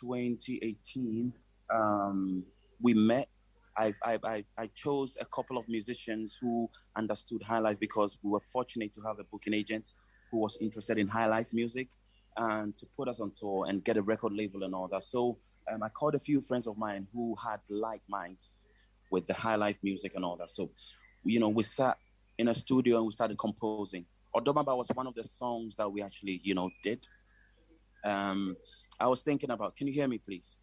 2018, we met. I chose a couple of musicians who understood high life because we were fortunate to have a booking agent who was interested in high life music and to put us on tour and get a record label and all that. So I called a few friends of mine who had like minds with the high life music and all that. So, we sat in a studio and we started composing. Odomaba was one of the songs that we actually, did. Um, I was thinking about, can you hear me, please?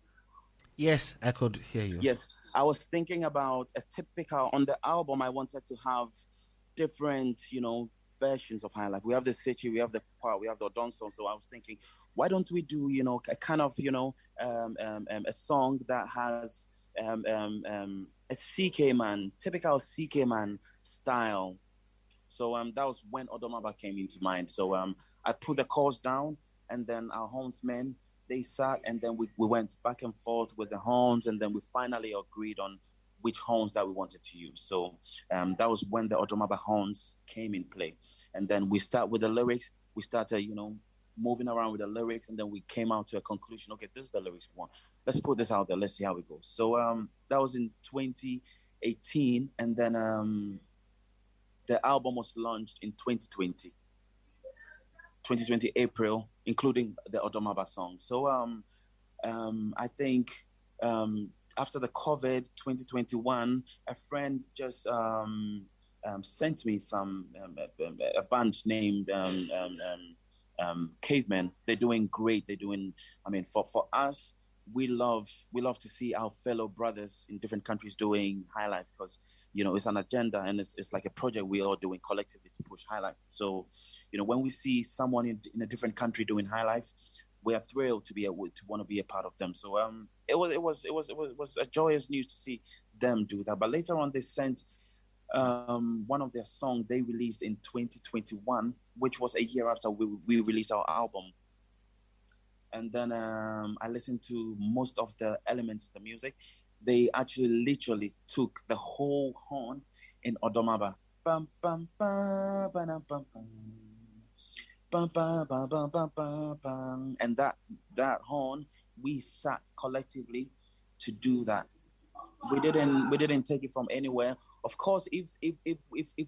Yes, I could hear you. Yes, I was thinking about a typical on the album. I wanted to have different, versions of high life. We have the city, we have the choir, we have the Odonson. So I was thinking, why don't we do, a kind of, a song that has a CK man, typical CK man style. So that was when Odomaba came into mind. So I put the chords down, and then our hornsmen they sat, and then we went back and forth with the horns, and then we finally agreed on which horns that we wanted to use. So that was when the Odomaba horns came in play, and then we start with the lyrics. We started, moving around with the lyrics, and then we came out to a conclusion. Okay, this is the lyrics we want. Let's put this out there. Let's see how it goes. So that was in 2018, and then the album was launched in 2020 April, including the Odomaba song. So I think after the COVID 2021, a friend just sent me some a band named Cavemen. They're doing great. They're doing. I mean, for us, we love to see our fellow brothers in different countries doing high life because it's an agenda and it's like a project we are doing collectively to push high life. So when we see someone in a different country doing high life, we are thrilled to be to want to be a part of them. So it was a joyous news to see them do that. But later on, they sent one of their songs they released in 2021, which was a year after we released our album. And then I listened to most of the elements of the music. They actually literally took the whole horn in Odomaba. Bam, bam, bam, bam, bam, bam. Bam, bam, bam, bam, bam, bam, bam. And that horn, we sat collectively to do that. We didn't take it from anywhere. Of course, if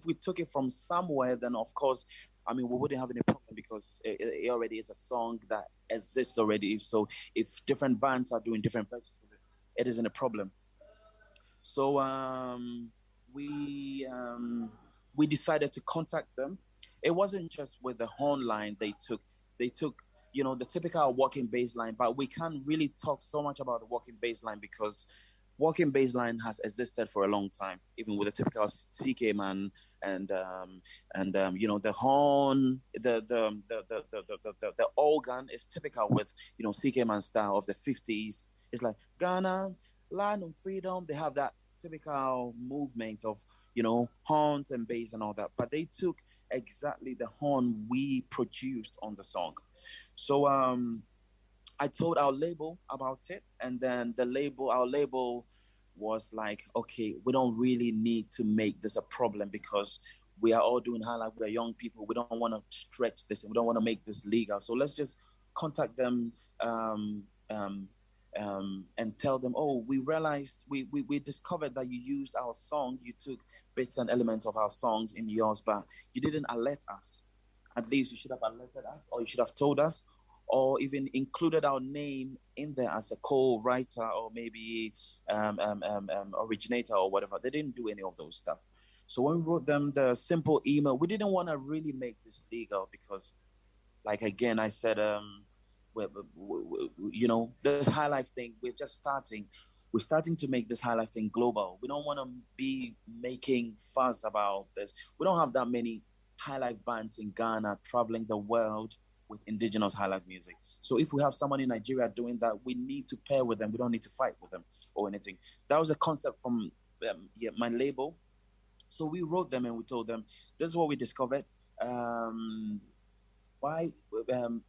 we took it from somewhere, then of course, I mean, we wouldn't have any problem because it already is a song that exists already. So if different bands are doing different versions of it, it isn't a problem. So we decided to contact them. It wasn't just with the horn line they took the typical walking bass line, but we can't really talk so much about the walking bass line because walking bass line has existed for a long time, even with the typical CK man and the horn, the organ is typical with CK man style of the 50s. It's like Ghana, land of freedom. They have that typical movement of horns and bass and all that, but they took exactly the horn we produced on the song. So I told our label about it, and then our label was like, okay, we don't really need to make this a problem because we are all doing highlight. We're young people. We don't want to stretch this, and we don't want to make this legal. So let's just contact them and tell them, oh, we realized we discovered that you used our song. You took bits and elements of our songs in yours, but you didn't alert us. At least you should have alerted us, or you should have told us, or even included our name in there as a co-writer or maybe originator or whatever. They didn't do any of those stuff. So when we wrote them the simple email, we didn't want to really make this legal because, like again, I said, this high life thing, we're just starting. We're starting to make this high life thing global. We don't want to be making fuss about this. We don't have that many high life bands in Ghana traveling the world with indigenous high life music. So if we have someone in Nigeria doing that, we need to pair with them. We don't need to fight with them or anything. That was a concept from my label. So we wrote them and we told them, this is what we discovered. Why? Um,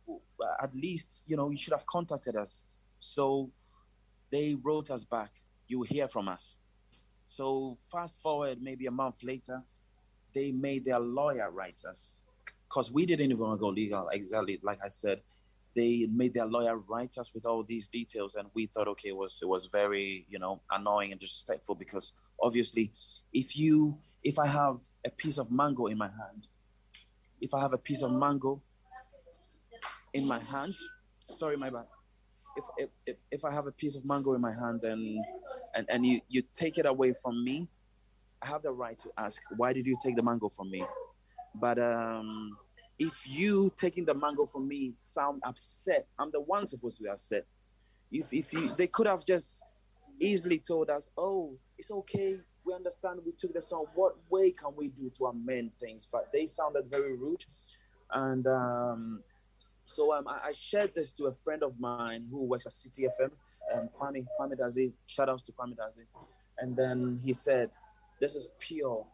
at least, you should have contacted us. So they wrote us back. You will hear from us. So fast forward maybe a month later, they made their lawyer write us because we didn't even want to go legal. Exactly like I said, they made their lawyer write us with all these details, and we thought, okay, it was very, annoying and disrespectful, because obviously, if I have a piece of mango in my hand, if I have a piece of mango in my hand, sorry, my bad. If I have a piece of mango in my hand, and you take it away from me, I have the right to ask, why did you take the mango from me? But if you taking the mango from me sound upset, I'm the one supposed to be upset. If you, they could have just easily told us, oh, it's okay, we understand, we took the song. What way can we do to amend things? But they sounded very rude, and so I shared this to a friend of mine who works at City FM, Kwame Dazi. Shout outs to Kwame Dazi. And then he said, "This is pure.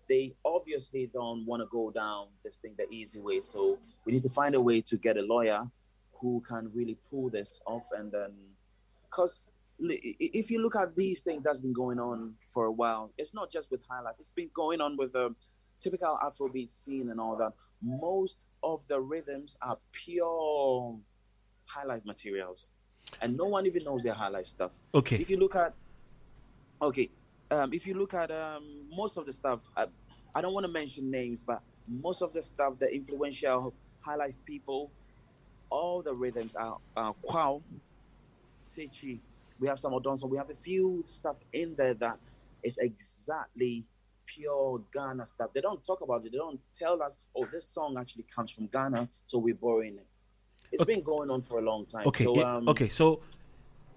They obviously don't want to go down this thing the easy way. So we need to find a way to get a lawyer who can really pull this off." And then, because if you look at these things that's been going on for a while, it's not just with highlife. It's been going on with the typical Afrobeat scene and all that. Most of the rhythms are pure highlife materials, and no one even knows their highlife stuff. Okay. If you look at, if you look at most of the stuff, I don't want to mention names, but most of the stuff, the influential highlife people, all the rhythms are Kwao, Sechi. We have some Odonso. We have a few stuff in there that is exactly pure Ghana stuff. They don't talk about it. They don't tell us, oh, this song actually comes from Ghana, so we're borrowing it. It's been going on for a long time. Okay. So, So,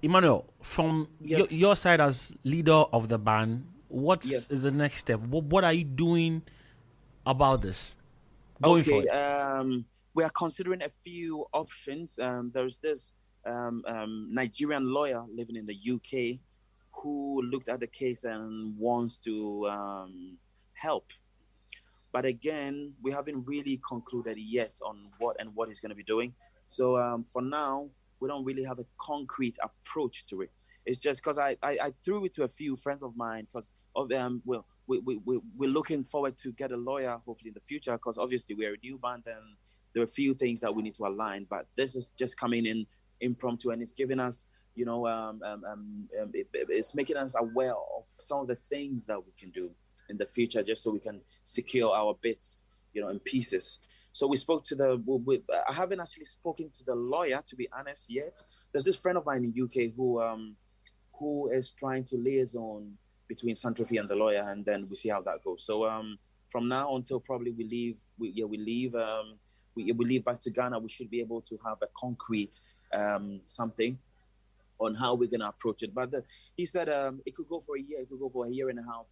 Emmanuel, from yes. your side as leader of the band, what is the next step? What are you doing about this? Going Okay. forward? We are considering a few options. There's this Nigerian lawyer living in the UK who looked at the case and wants to help. But again, we haven't really concluded yet on what he's going to be doing. So for now, we don't really have a concrete approach to it. It's just because I threw it to a few friends of mine, because of well, we're looking forward to get a lawyer hopefully in the future, because obviously we're a new band and there are a few things that we need to align. But this is just coming in impromptu, and it's giving us, it's making us aware of some of the things that we can do in the future, just so we can secure our bits, in pieces. So we spoke to I haven't actually spoken to the lawyer, to be honest, yet. There's this friend of mine in UK who is trying to liaison between Santrofi and the lawyer, and then we see how that goes. So from now until probably we leave back to Ghana, we should be able to have a concrete something on how we're gonna approach it. But he said it could go for a year, it could go for a year and a half.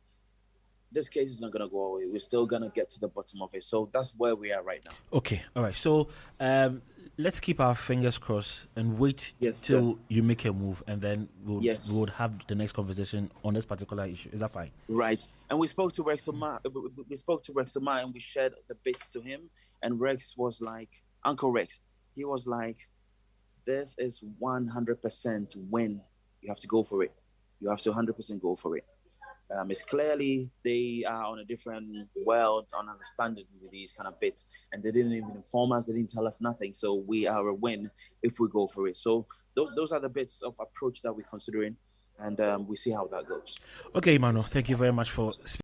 This case is not going to go away. We're still going to get to the bottom of it. So that's where we are right now. Okay. All right. So let's keep our fingers crossed and wait till you make a move, and then we would have the next conversation on this particular issue. Is that fine? Right. And we spoke to Rex Omar, and we shared the bits to him. And Rex was like, Uncle Rex, he was like, this is 100% win. You have to go for it. You have to 100% go for it. It's clearly they are on a different world on understanding with these kind of bits, and they didn't even inform us. They didn't tell us nothing. So we are a win if we go for it. So those are the bits of approach that we're considering, and we see how that goes. Okay, Emmanuel, thank you very much for speaking.